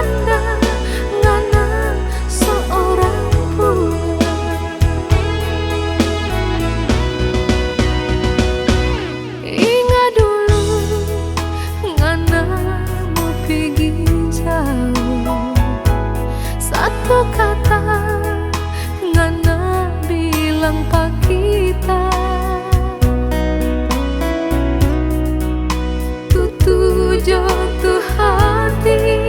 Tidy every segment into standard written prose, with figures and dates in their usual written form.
tanda ngana seorang pun. Ingat dulu ngana mau pergi jauh, satu kata ngana bilang pak kita, tutu jatuh hati.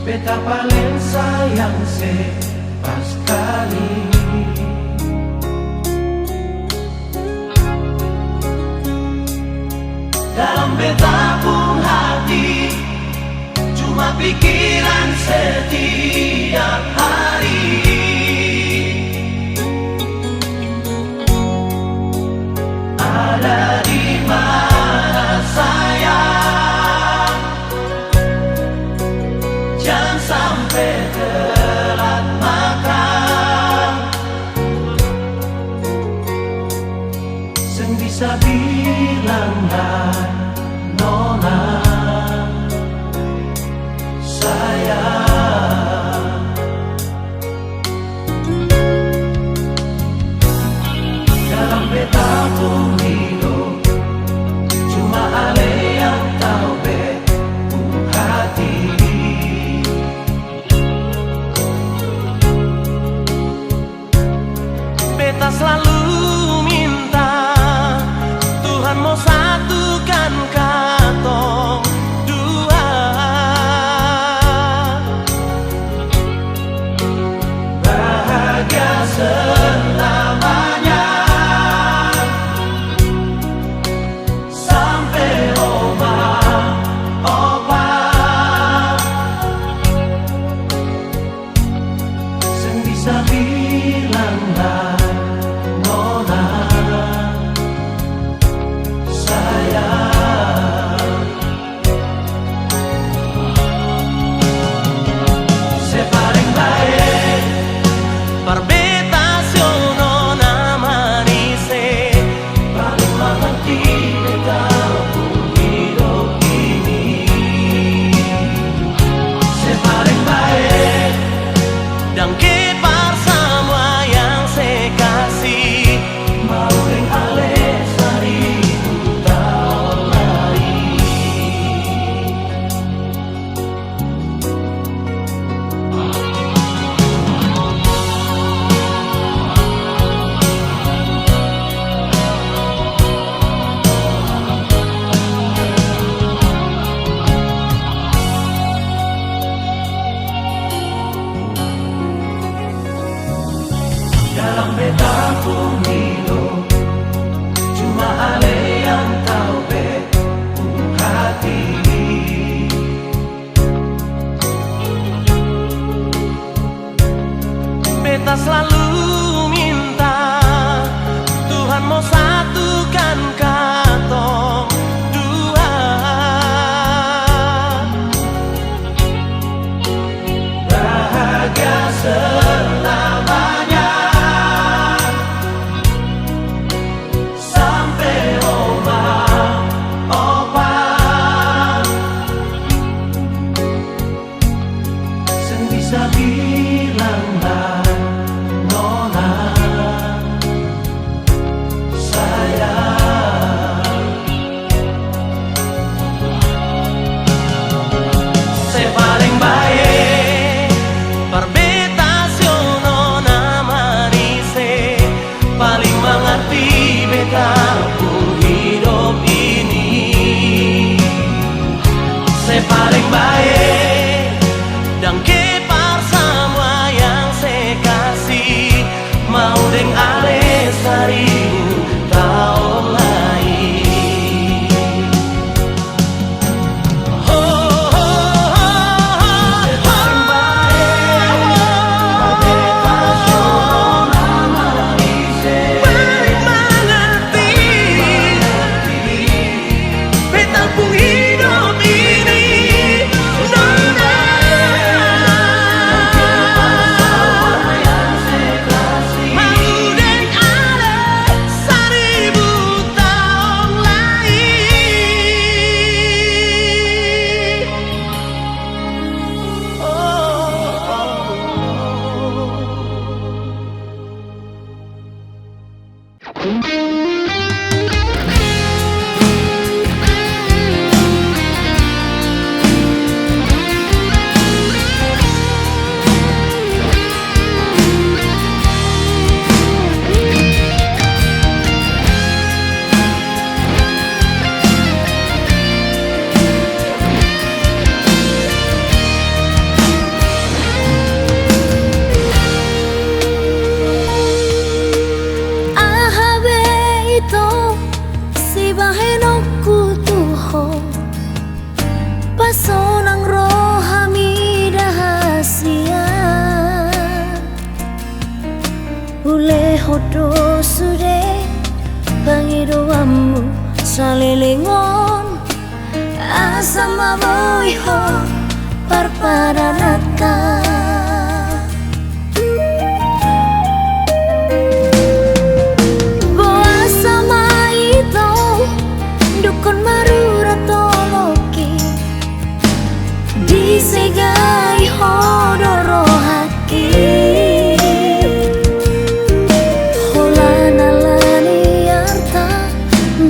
beta paling sayang se pas kali. Dalam beta pun hati cuma pikiran setiap hari. Ada di mana sayang, jangan sampai telat makan. Sen bisa bilang dan nona sayang. Dalam beta pun hidup cuma ale yang tahu beta hati. Beta selalu minta Tuhan mau satukan katong dua, bahagia selamanya sampai oma opa. Sen bisa bilang dan nona sayang. podo sude pangidowamu salilingon asam aboiho parparanaka boa sama itu dukun marura toloki disegai hodoro haki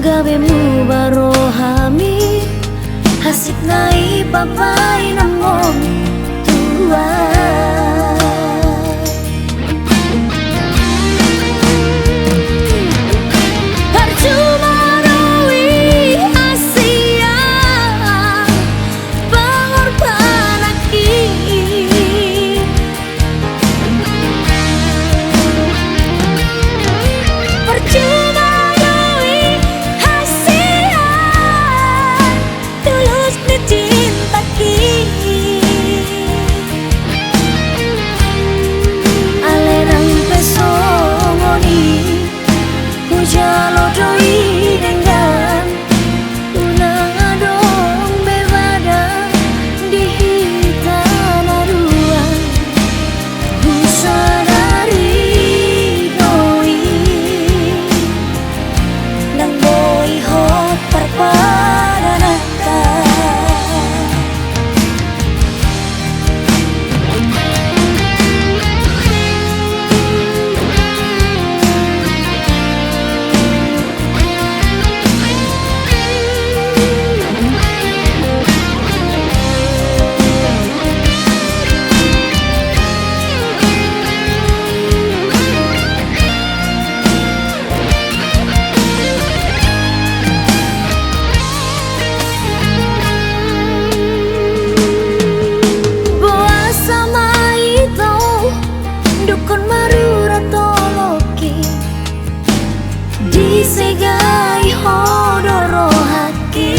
gabemu barohami hasik nai papai namong tua percuma rawi asia pengorban aki percuma jalo doi dengan unang adong bebada di tanah dua busadari doi nang boi hot parparanaka disegai hodoro haki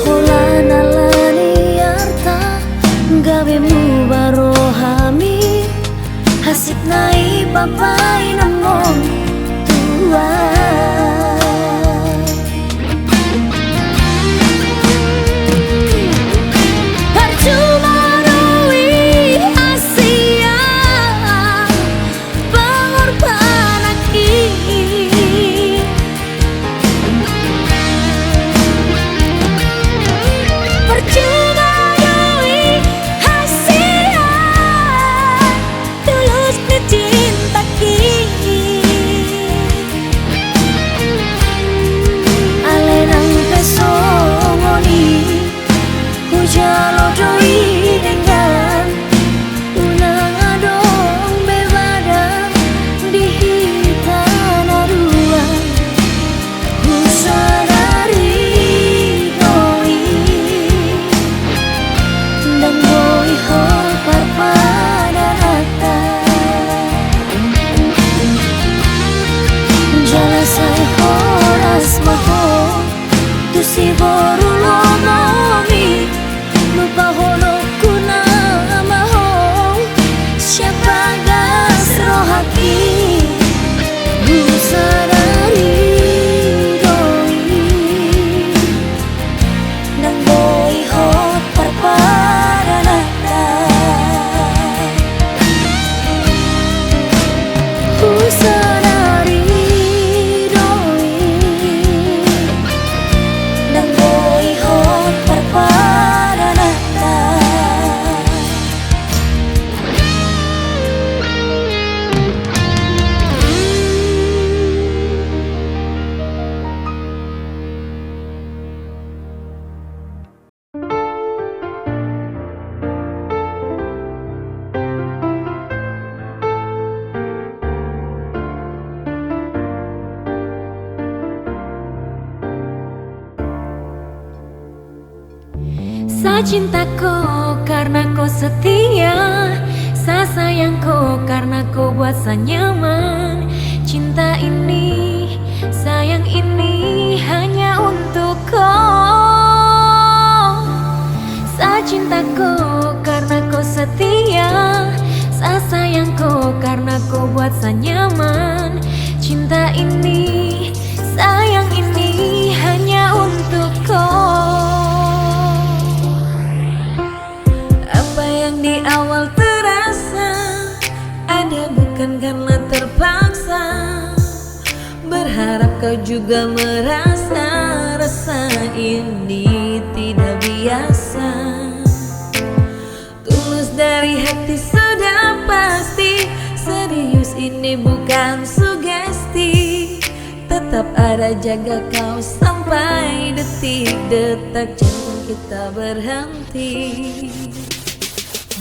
holana lani arta gabemu barohami hasik nai papai namong tua jalo doi dengan unang adong bebada di tanah dua busadari doi dan boi ho parparanaka jala sai horas maho tu si boru lomomi lupa holo kuna maho siapa gas rohaki busadari doi nang boi hot parparanaka busadari doi nang boi hot parparanaka. Sa cintaku karena kau setia, sa sayangku karena kau buat saya nyaman. Cinta ini, sayang ini hanya untuk kau. Sa cintaku karena kau setia, sa sayangku karena buat saya nyaman. Cinta ini, sayang ini hanya untuk kau. Apa yang di awal terasa ada bukan karena terpaksa. Berharap kau juga merasa rasa ini tidak biasa. Tulus dari hati sudah pasti, serius ini bukan sugesti. Tetap ada jaga kau sampai detik-detak jantung kita berhenti.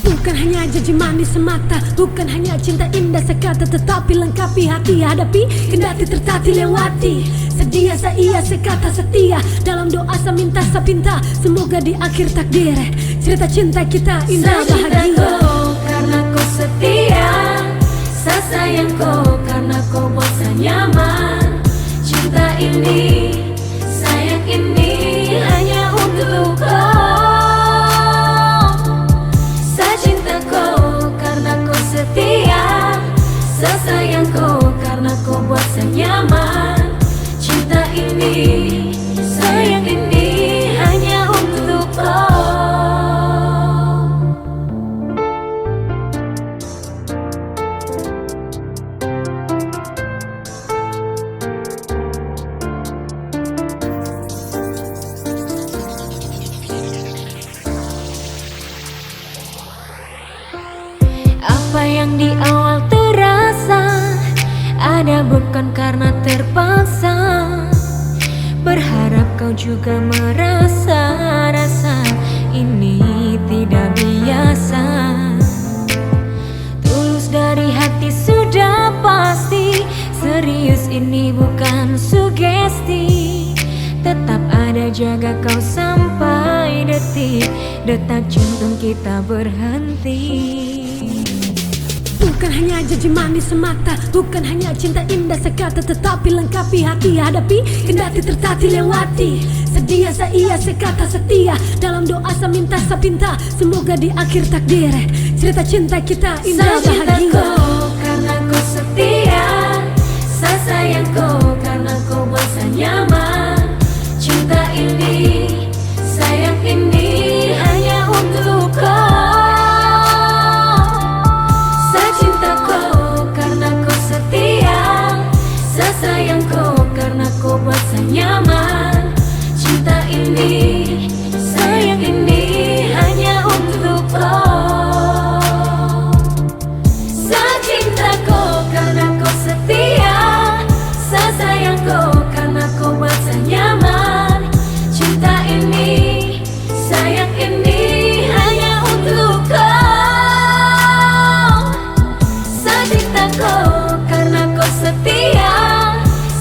Bukan hanya janji manis semata, bukan hanya cinta indah sekata, tetapi lengkapi hati hadapi, kendati tertati lewati. Sedia saya sekata setia, dalam doa saya minta sepinta, semoga di akhir takdir cerita cinta kita indah bahagia. Kau karena kau setia, saya sayang kau karena kau buat saya nyaman. Cinta ini, sayang ini hanya untuk kau. Saya sayang kau karena kau buat saya nyaman. Cinta ini, sayang ini hanya untuk kau. Apa yang di awal terasa ada bukan karena terpaksa. Berharap kau juga merasa rasa ini tidak biasa. Tulus dari hati sudah pasti, serius ini bukan sugesti. Tetap ada jaga kau sampai detik-detak jantung kita berhenti. Bukan hanya janji manis semata, bukan hanya cinta indah sekata, tetapi lengkapi hati hadapi, kendati tertati lewati. Sedia saya sekata setia, dalam doa saya minta sepinta, semoga di akhir takdir cerita cinta kita indah Saya bahagia. cinta kau karena kau setia, saya sayang kau karena kau buat saya nyaman. Cinta ini, sayang ini hanya untuk kau. Sayang kau karena kau buat saya nyaman. Cinta ini, sayang ini hanya untuk kau. Saya cinta kau karena kau setia, saya sayang kau karena kau buat saya nyaman. Cinta ini, sayang ini hanya untuk kau. Saya cinta kau karena kau setia,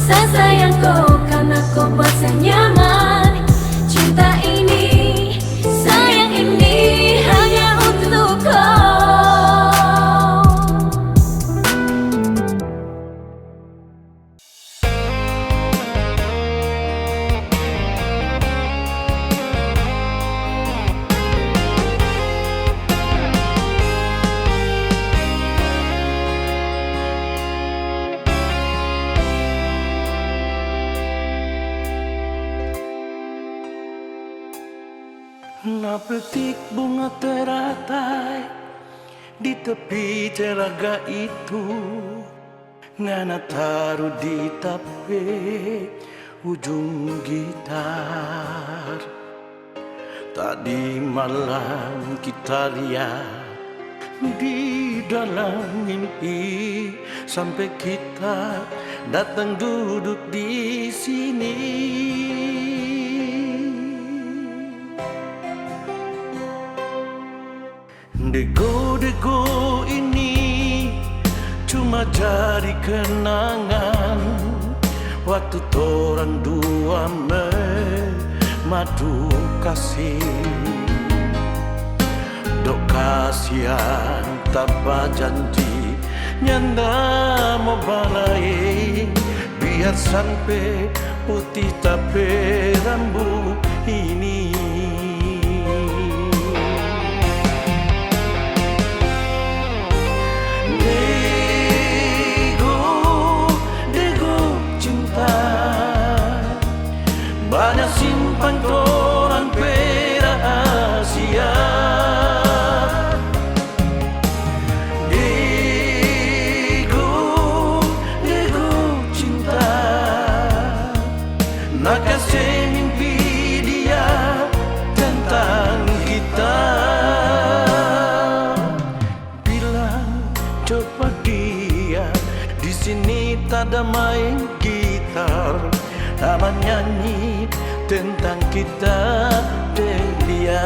saya sayang kau karena kau buat saya nyaman. Cinta ini, sayang ini hanya untuk kau. Napetik bunga teratai di tepi telaga itu, Ngana taruh di tape ujung gitar. Tadi malam kita lihat di dalam mimpi, sampai kita datang duduk di sini. Dego-dego ini cuma jadi kenangan waktu torang dua madu kasih. Dok kasihan tanpa janji nyanda mau balai, biar sampai putih tapi rambut ini. simpan torang pe rahasia. Degu cinta, nak kasih mimpi dia tentang kita. Bilang coba dia, di sini tak ada main gitar, tak nyanyi tentang kita dan dia.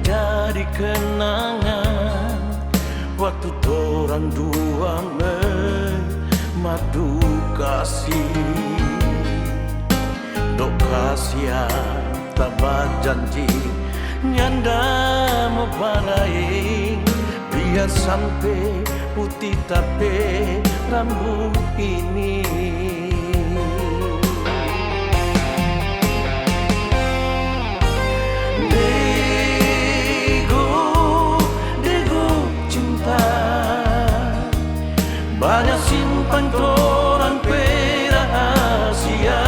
Dari kenangan waktu torang dua memadu kasih, dok kasih tak berjanji nyanda mau balai, biar sampai putih tapi rambut ini. Banyak simpan torang pe rahasia.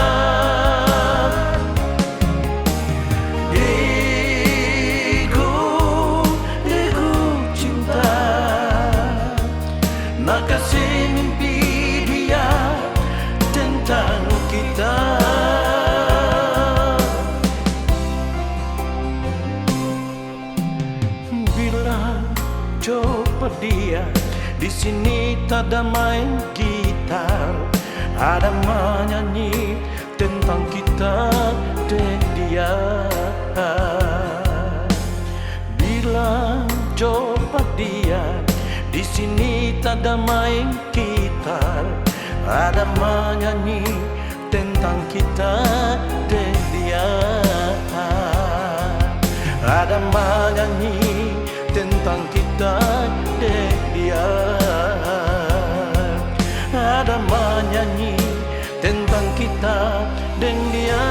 Degu cinta, nak kasih mimpi dia tentang kita. Bilang coba dia, di sini tak ada main gitar, ada menyanyi tentang kita dan dia. Bilang coba dia, di sini tak ada main gitar, ada menyanyi tentang kita dan dia. Ada menyanyi tentang kita dan dia. Ada menyanyi tentang kita dan dia.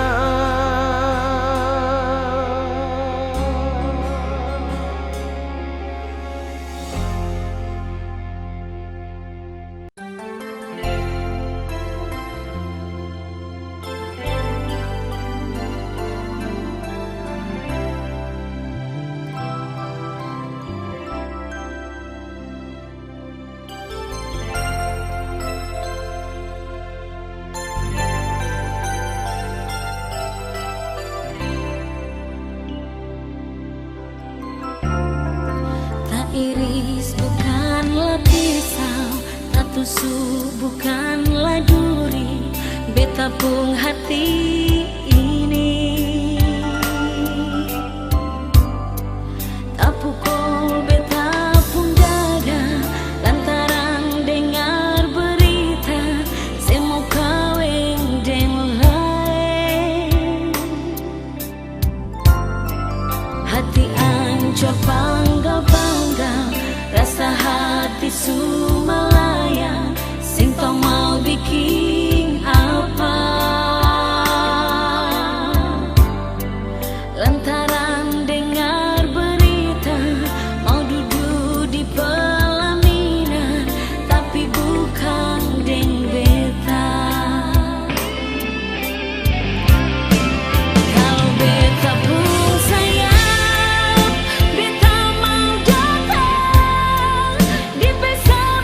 Iris bukanlah pisau, tak tusuk bukanlah duri, beta pun hati ini. Tak pukul beta pun dada, lantaran dengar berita semua kawin dan lain. Hati ancur bangga-bangga, rasa hati Sumalaya, sing tau mau bikin apa. Lantaran dengar berita mau duduk di pelaminan, tapi bukan deng beta. Kalau beta pun sayang, beta mau datang di pesta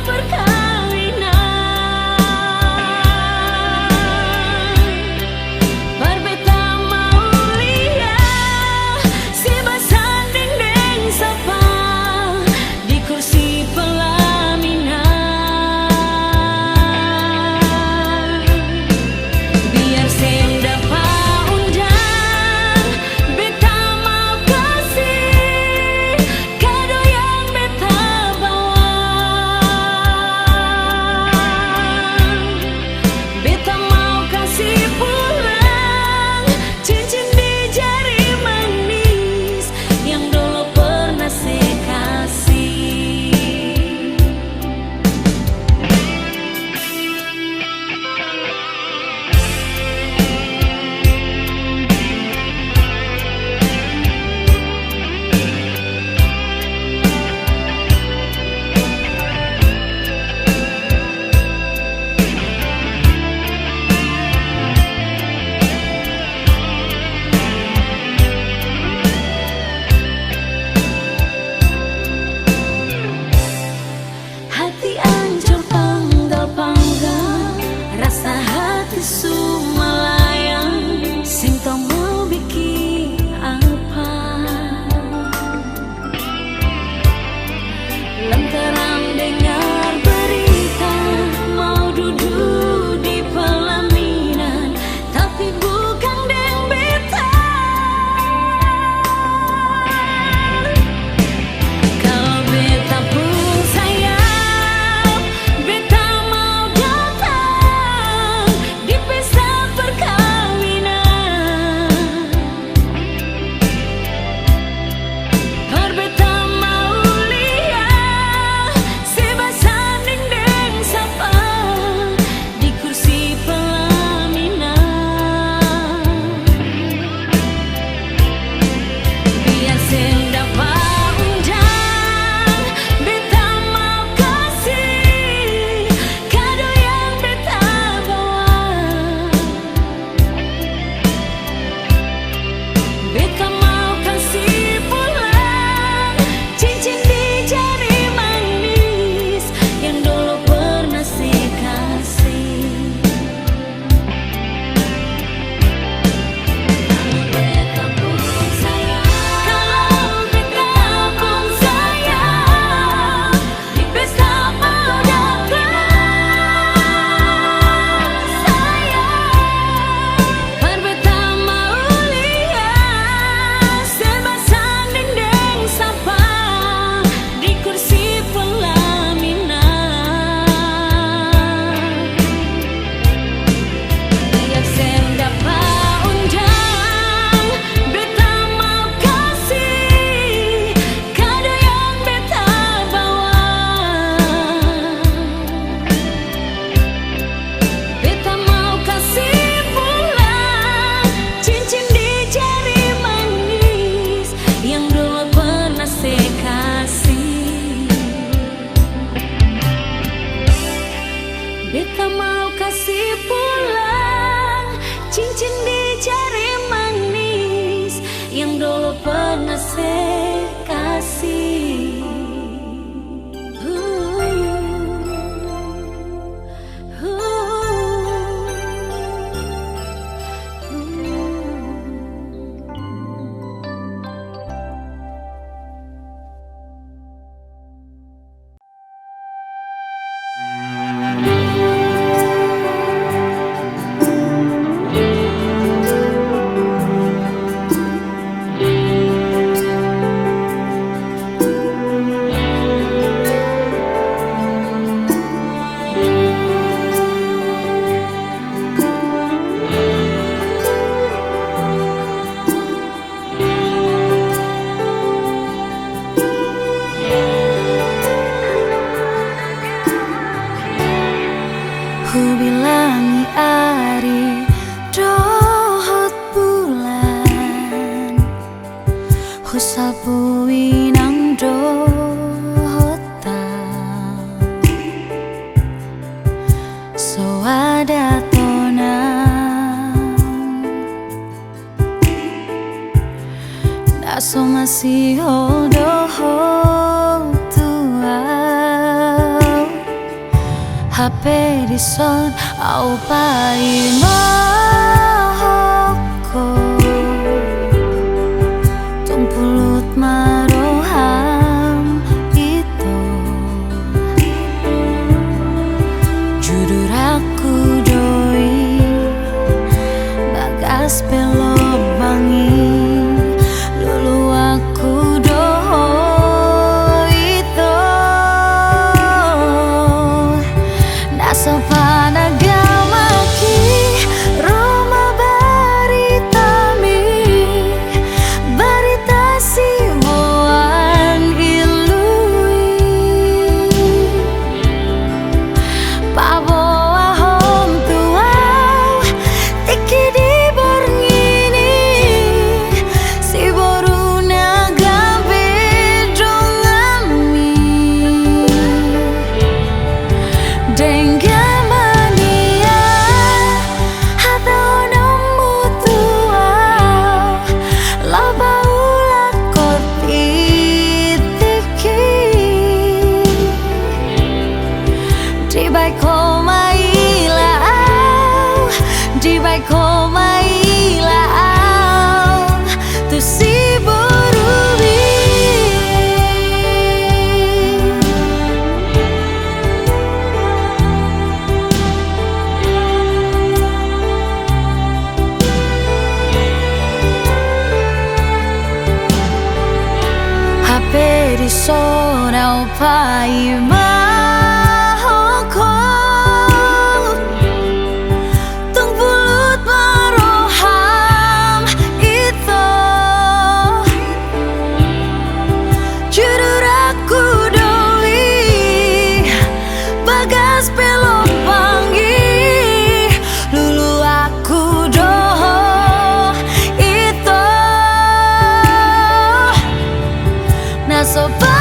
Ku sabui nang dohota so ada tonang Daso masih doho tua HP di son au pai mahoko Pulut maroham itu judul aku doi bagas pelok bangi lulu aku doho itu nasa panagamaki Roma baritami Sona upai mahoko tung pulut maroham itu judul aku doi bagas pelok pangi lulu aku doho itu naso tak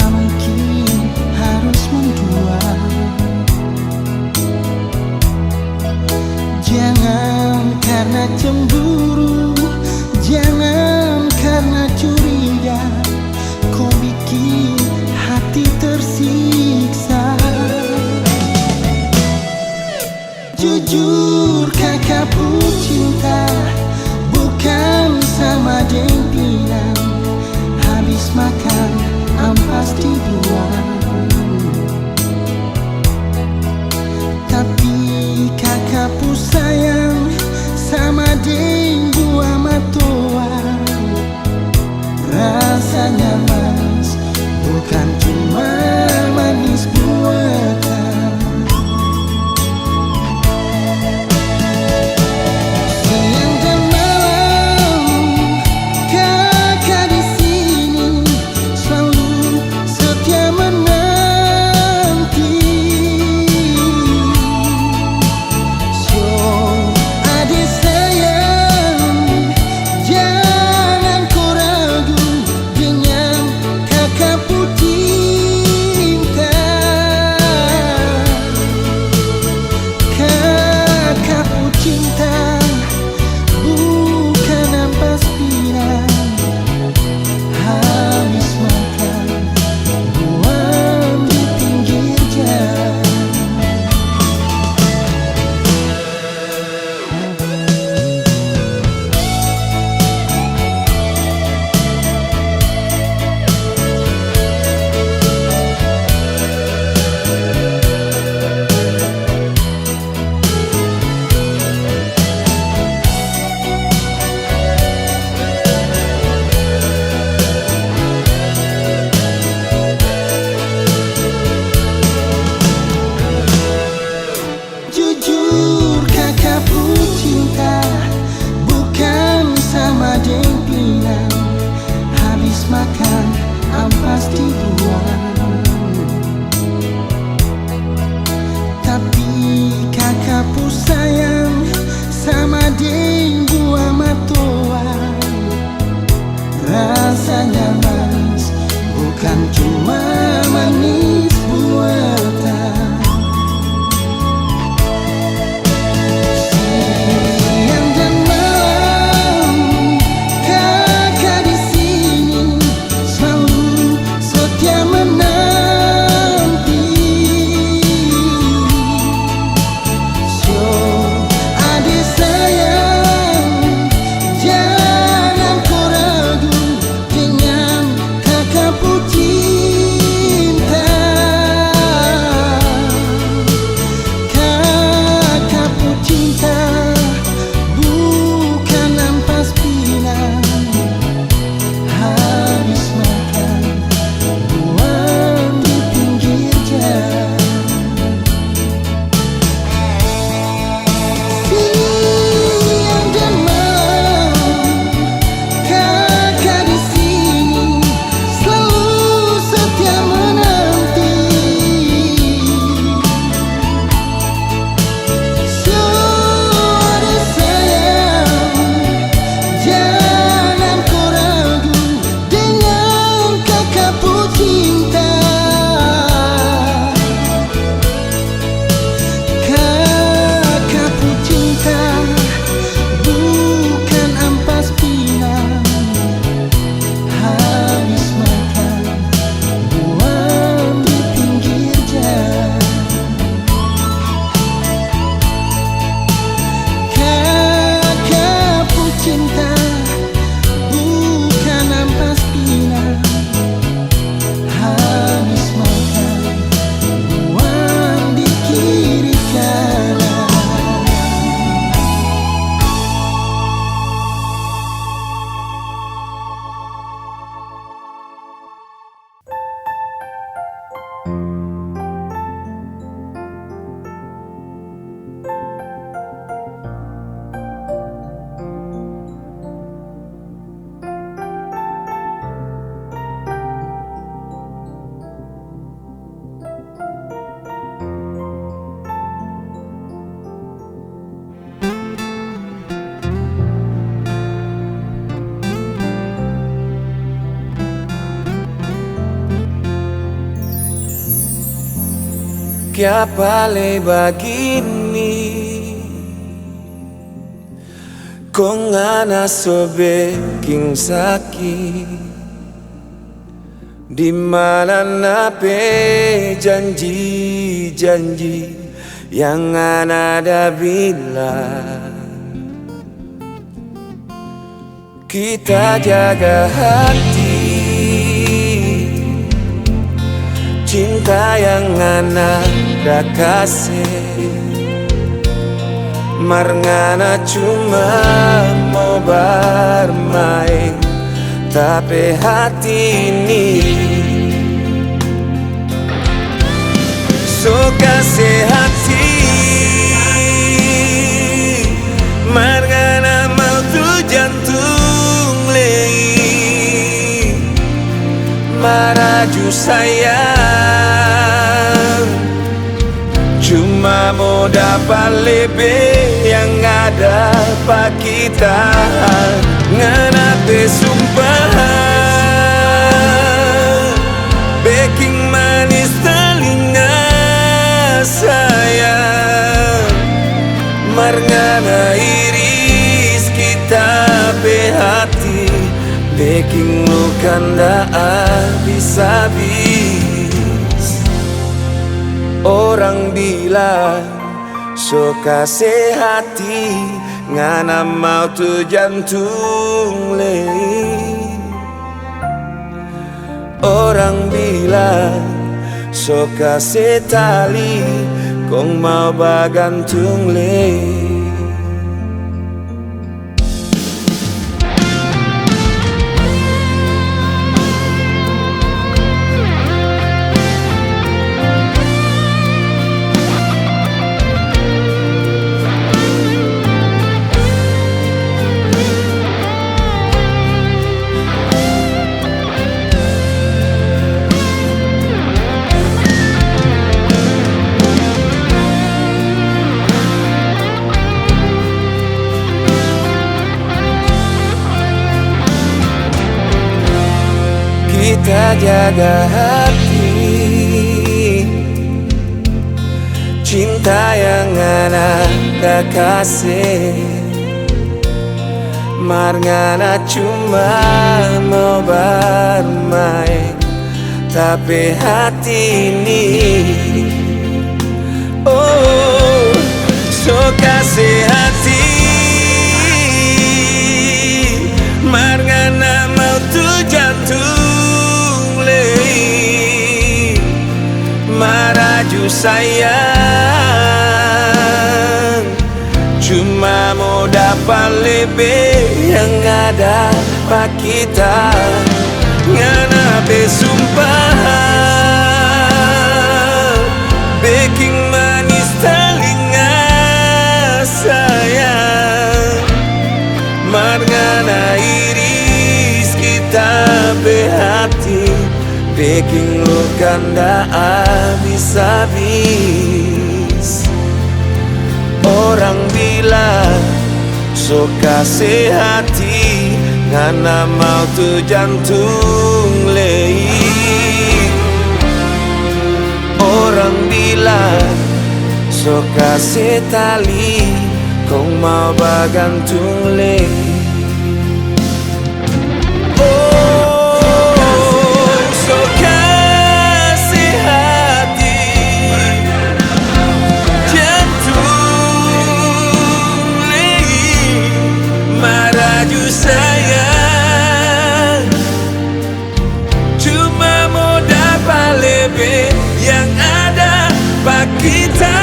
mungkin harus mendua. Jangan karena cemburu, jangan karena curiga, kau bikin hati tersiksa. Jujur kakak pun cinta, bukan sama yang bilang habis makan ampas dibuang. Tapi kakak pun sayang cinta bukan ampas pinang, habis makan buang di pinggir jalan. Jujur kakak pun cinta bukan sama deng pinang, habis makan ampas dibuang. Tapi kakak pun sayang sama deng buah matoa, rasanya manis bukan cuma manis buatan. Kya pale bagini kung ana sobe king saki di mana nape janji-janji yang ana ada bilang. Kita jaga hati, cinta yang ana dah kasih, marngana cuma mau bermain, tapi hati ini so kasih hati, marngana mau tu jantung lei, maraju sayang, cuma mau dapat lebih yang ada pak kita, ngana te sumpah, baking manis telinga sayang, Marngana iris kita hati, bikin luka ndak habis-habis. Orang bilang suka sehati, ngana mau tu jantung le. Orang bilang suka setali, kong mau bagantung le. Kita jaga hati, cinta yang ada kasih. Marngana cuma mau bermain, tapi hati ini oh so kasih hati. Marngana mau tu jantung maraju sayang, cuma mau dapat lebih yang ada pak kita. Ngana besumpah, bikin manis telinga sayang. Marngana iris kita hati, bikin luka ndak habis-habis. Orang bilang suka sehati, ngana mau tu jantung lei. Orang bilang suka setali, kong mau bagantung lei. Sayang, cuma mau dapat lebih yang ada pak kita.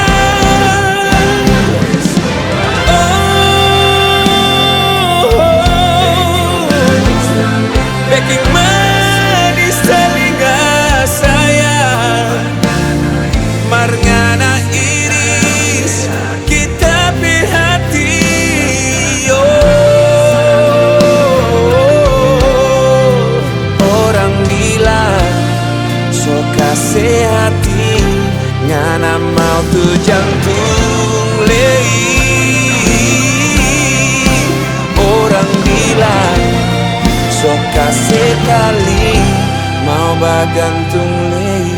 Bikin manis telinga sayang. Marngana iris kita hati. Sehati, ngana mau tu jantung lei. Orang bilang suka sekali, mau bagantung lei.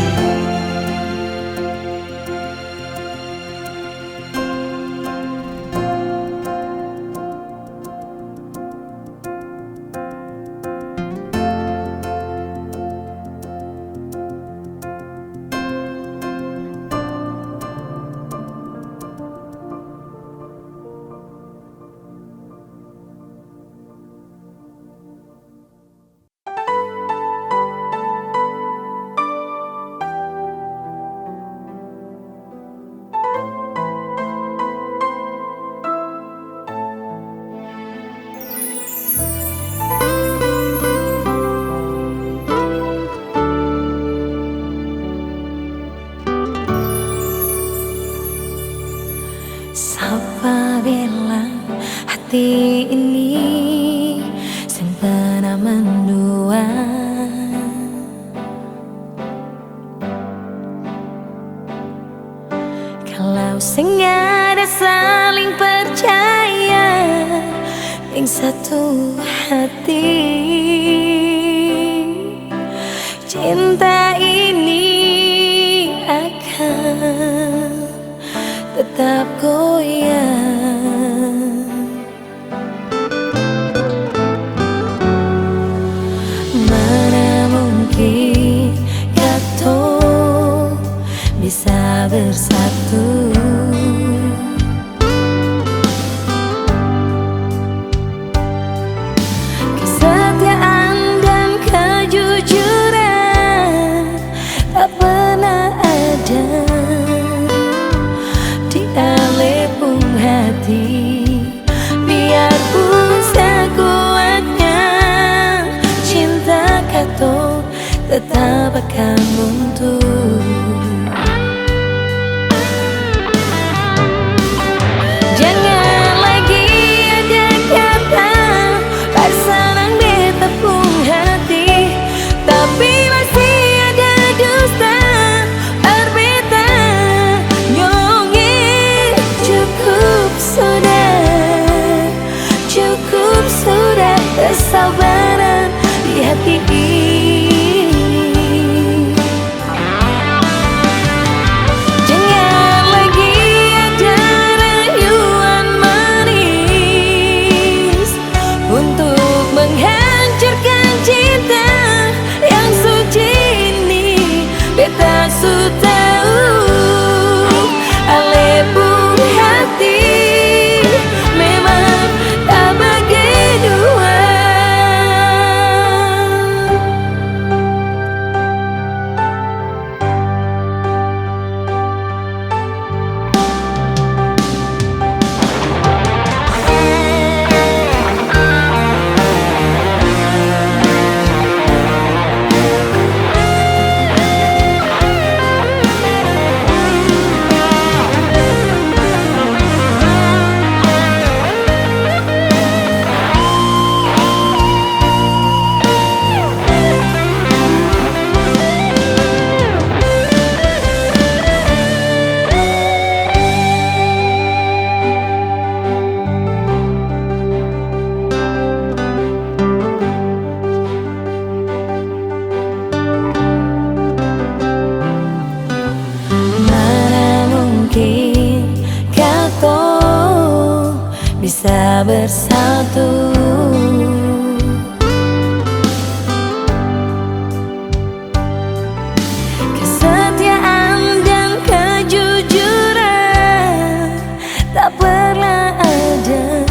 Siapa bilang hati ini sempena mendua? Kalau sengaja saling percaya yang satu hati, cinta ini akan tetap tetap goyang. Mana mungkin kata bisa bersatu. Kesetiaan dan kejujuran tak pernah ada di alepung hati. Biarpun sekuatnya cinta kata tetap akan runtuh. Jangan lagi ada kata pasangan betepung hati, tapi masih ada dusta berbeda nyongin. Cukup sudah kesabaran di hati ini. Jangan lagi ada rayuan manis untuk menghancurkan cinta yang suci ini. Beta su tahu alepung hati memang tak bagi dua. Bisa bersatu. Kesetiaan dan kejujuran tak pernah ada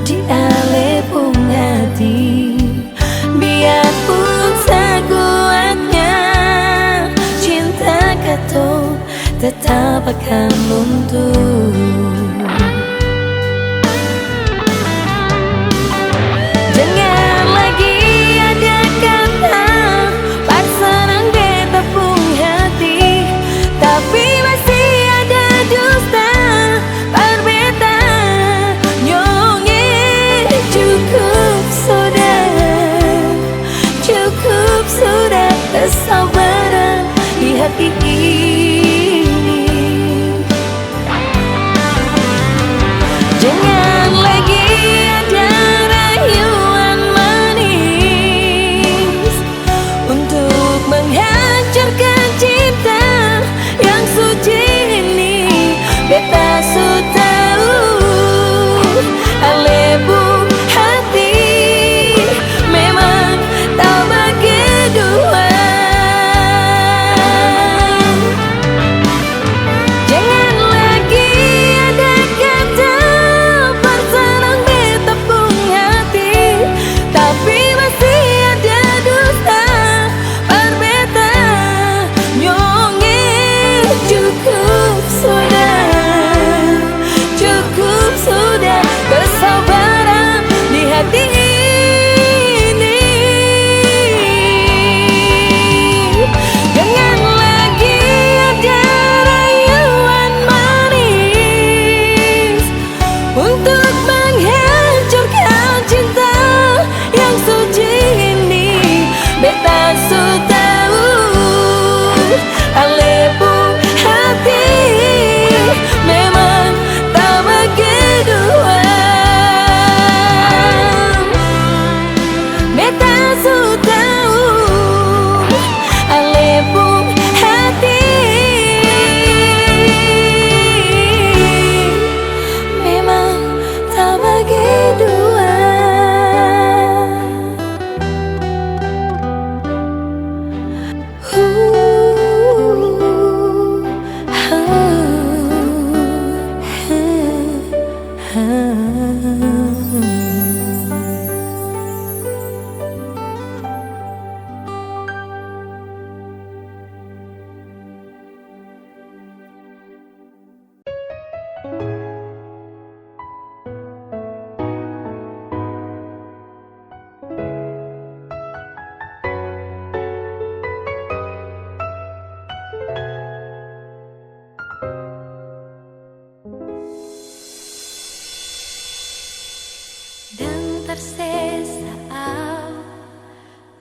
di alepung hati. Biarpun sekuatnya cinta kata tetap akan runtuh. Jangan lagi ada kata pasangan betepung hati, tapi masih ada dusta berbeda nyongin. Cukup sudah kesabaran di hati ini.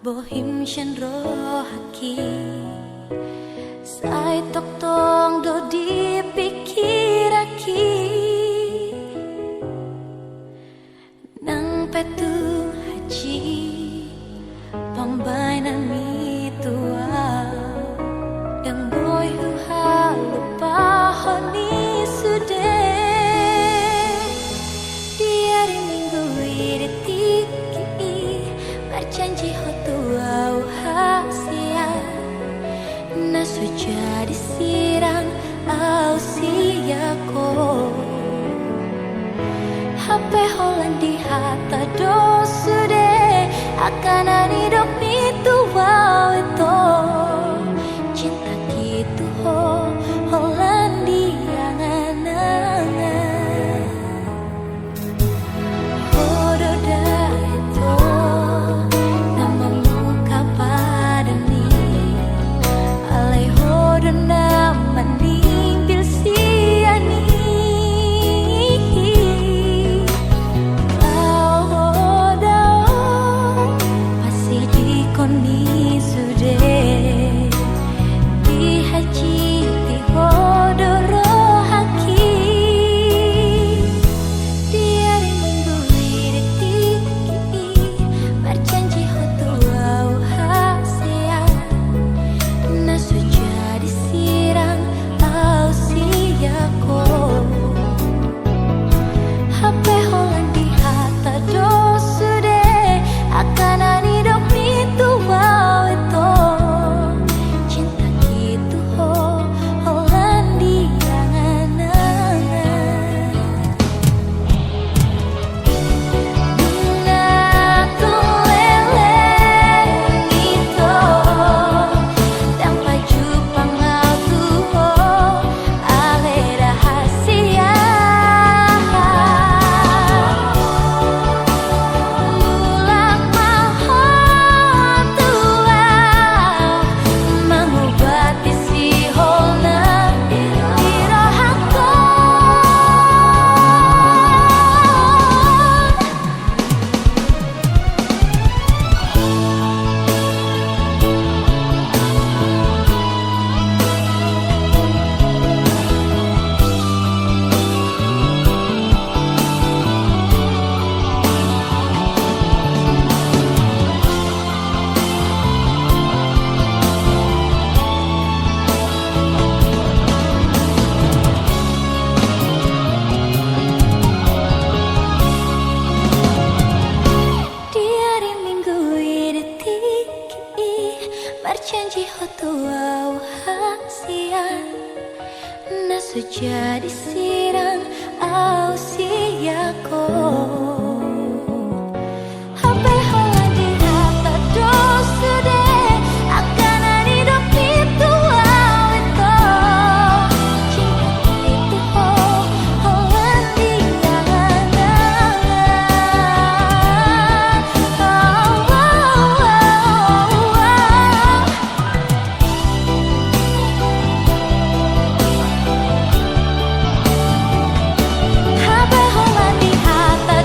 bohim shan rohaki sai tok tong do dipikiraki nang petu haji pambainan mitua yang boy huha lupa honi sude diari minggu tiki berjanji hotua uhasia nasu jadi sirang au siako HP Holandi hata dosude akan ani dok itu wow itu cinta gitu ho Hollandia nganangan hododa itu namamu kapadani alai hodona manimbil siani koni sude di haji di hodoro haki diari mengguli tiki berjanji hotua uhasia nasu jadi sirang au siako HP Holandi hata dosude akan ani dok itu wow itu cinta gitu ho Hollandia nganangan bunga tulele itu dan baju pangau tuho ale rahasia mulak mahal tua mengobati si holna dirohakon diari minggu tiki berjanji hotua uhasia nasu jadi sirang au siako HP Holandi hata dosude akan ani dok itu wow itu cinta itu ho Hollandia nganangan HP Holandi hata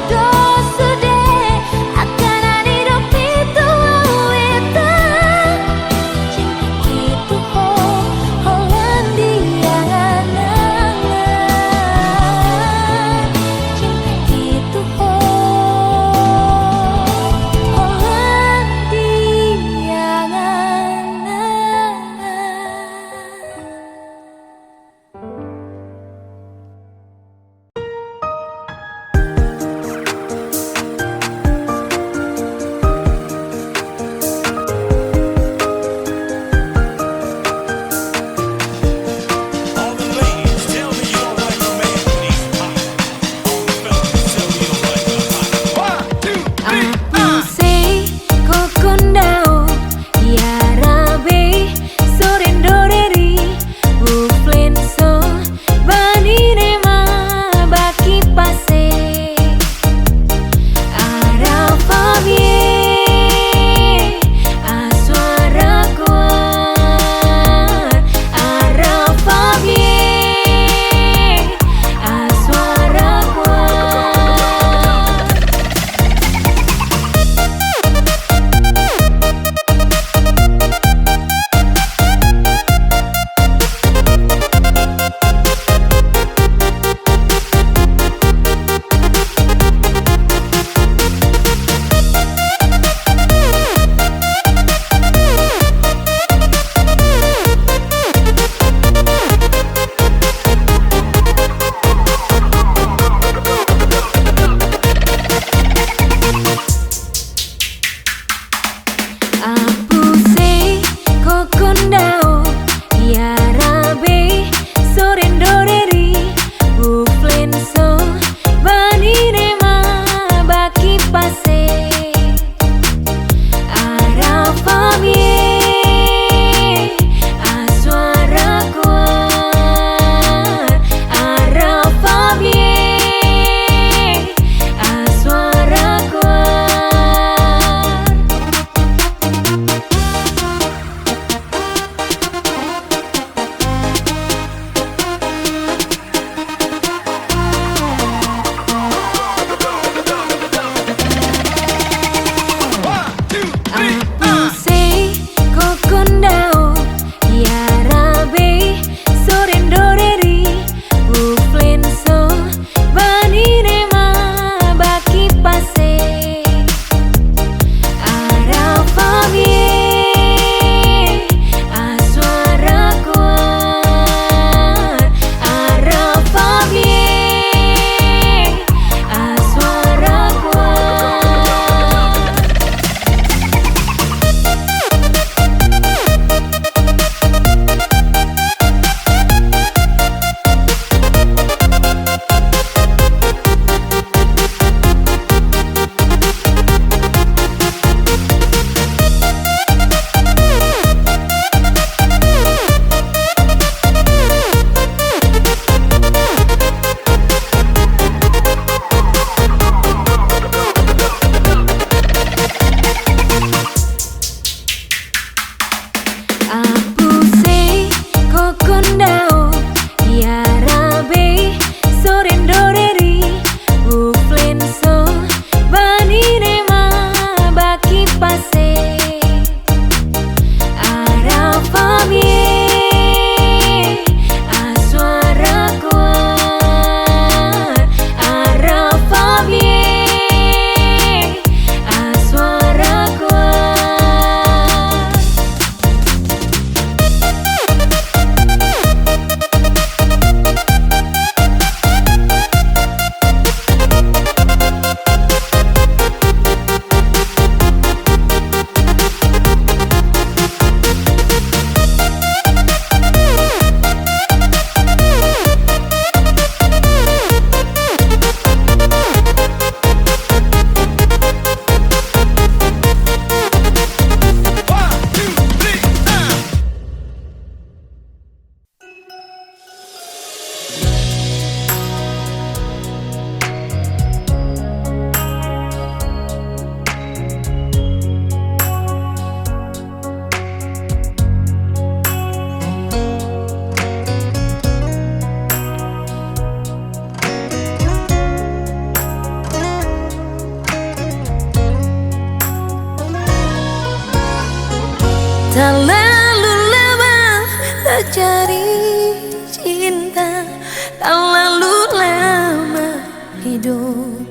hidup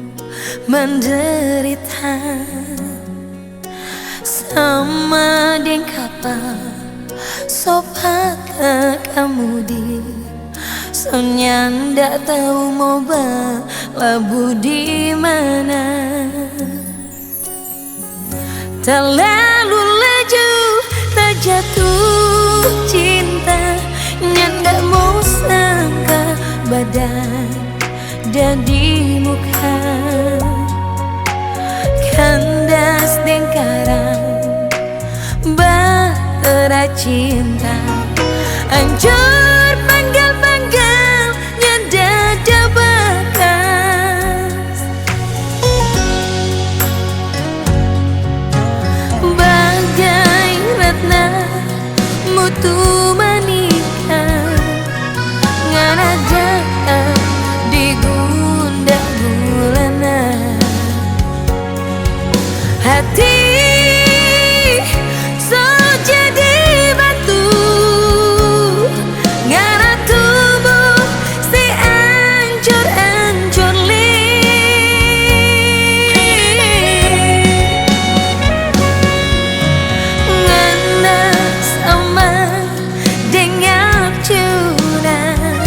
menderita sama deng kapal sopat kamu di soalnya ndak tahu mau balabu di mana. Terlalu laju tak jatuh cinta, ndak mau sangka badan dan di muka kandas dan karang bahtera cinta hancur panggal-panggal nyanda bekas bagai ratna mutu menikah ngana datang di gundah gulana hati so jadi batu ngana tubuh si ancur-ancur ngana sama dengan curang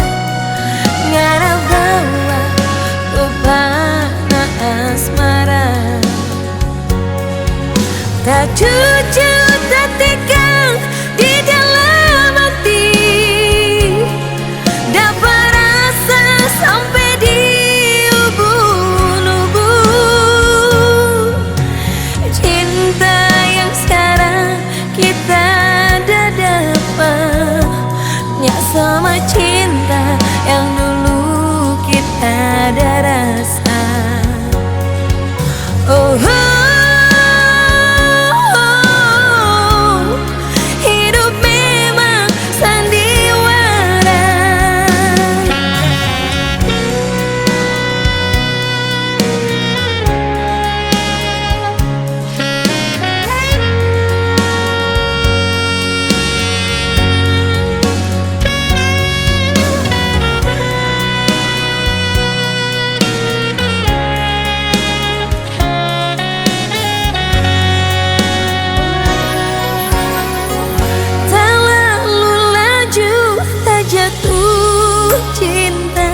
ngana bawa upana asmara tak cucu tak tegang di dalam hati dapat rasa sampai di ubun-ubun cinta yang sekarang kita dah dapat nyak sama cinta yang dulu kita ada rasa. Oh, hidup memang sandiwara. Terlalu laju tak jatuh cinta,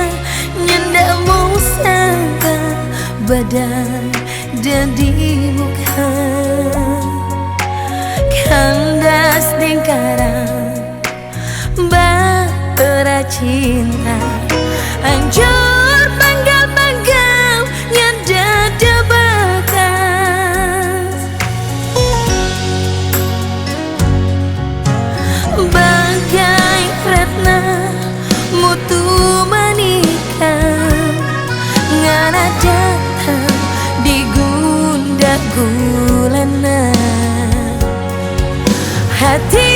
ndak mau sangka badan dan di muka kandas dan karang bahtera cinta hancur panggal-panggal nyanda bekas bagai ratna mutu menikah ngana datang di gundah gulana hati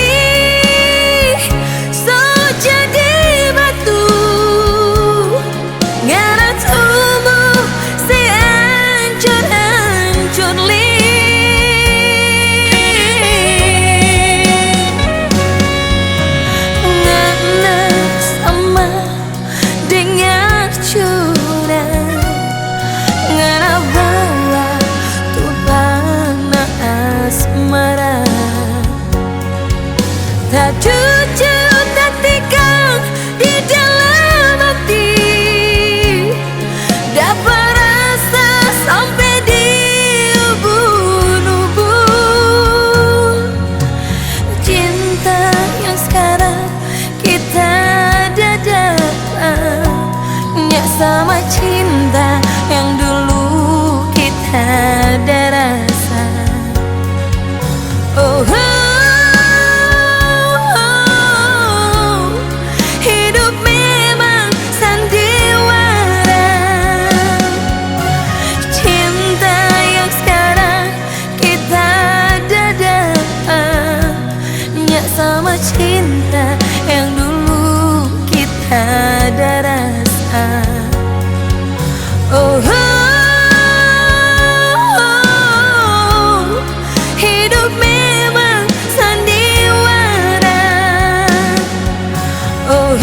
so jadi batu ngana tubuh si ancur-ancur ngana sama dengan curang ngana bawa tupana asmara tak cucu tak tegang di dalam hati dapat rasa sampai di ubun-ubun cinta yang sekarang kita dah dapat nyak sama cinta yang dulu kita ada rasa. Oh, hidup memang sandiwara. Cinta yang sekarang kita dah dapat nyak sama cinta yang dulu kita ada rasa. Oh, hidup memang sandiwara. Oh,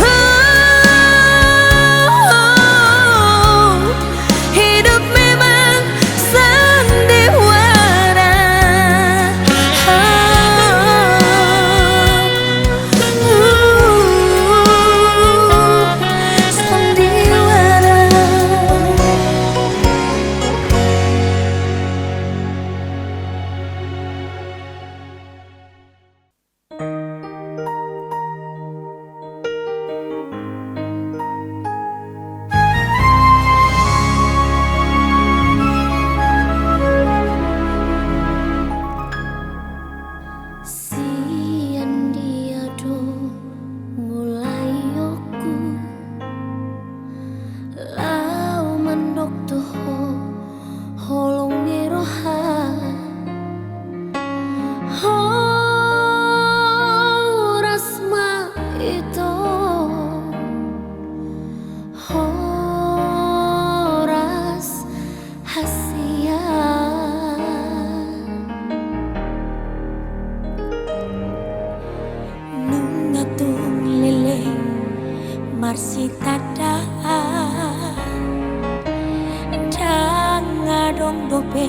dong dope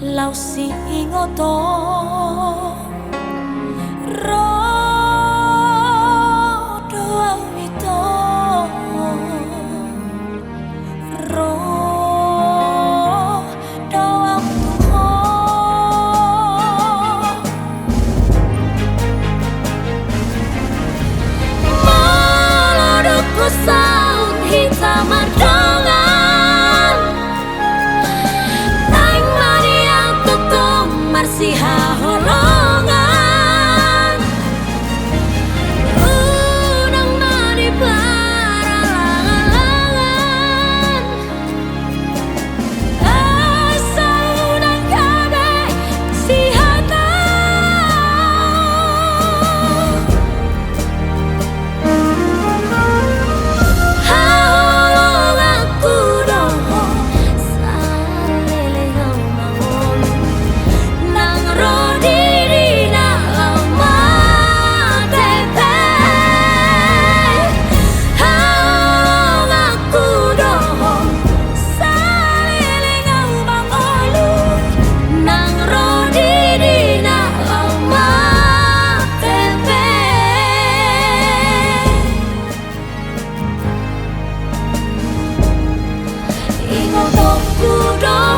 lau si ingoto ro doa wito ro doa tuho malodoko saut hitam adongan nang mari yang tutum marsi haholongan nang mari paralangan asal nang kabe si hata haholonganku doho salele ngomong nang rodi dina lama tepe haholonganku doho salele ngomong olu nang rodi dina lama tepe ingotoku doho